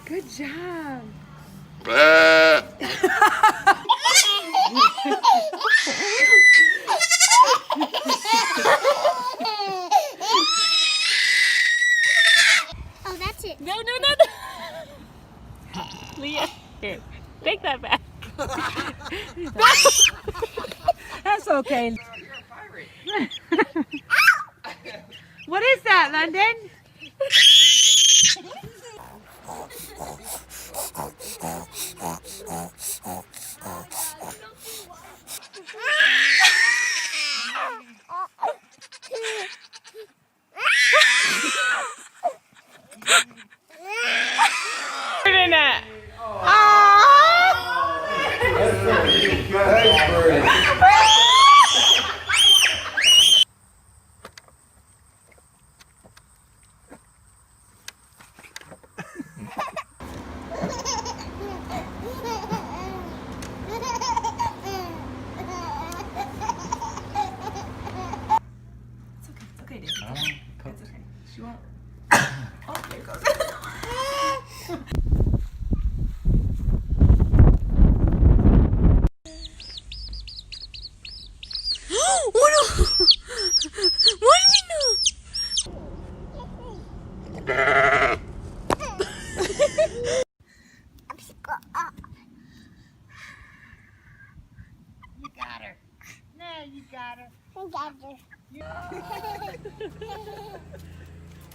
Good job. Oh, that's it. No. Leah, here, take that back. That's okay. What is that, London? She won't. Oh, there it goes. You got her. No, you got her. I got her.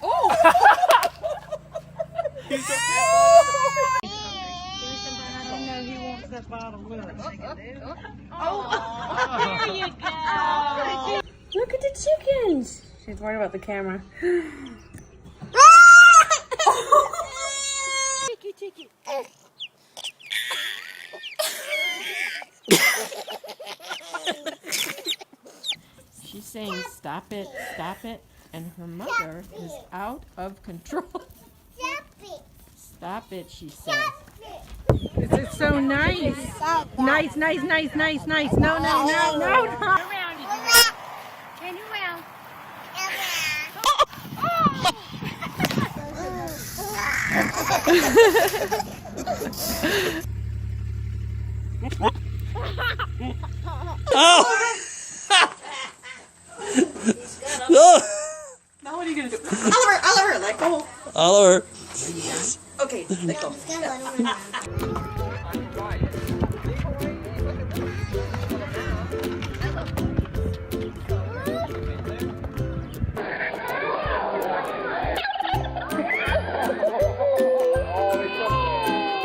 Oh! No, he wants that bottle with him. Oh, there you go. Look at the chickens. She's worried about the camera. Chicky. She's saying, stop it, and her mother is out of control. Stop it, she says. This is so nice. Nice. No. Turn around. Oh! Now what are you going to do? Oliver, let go. Oliver. Okay, let go.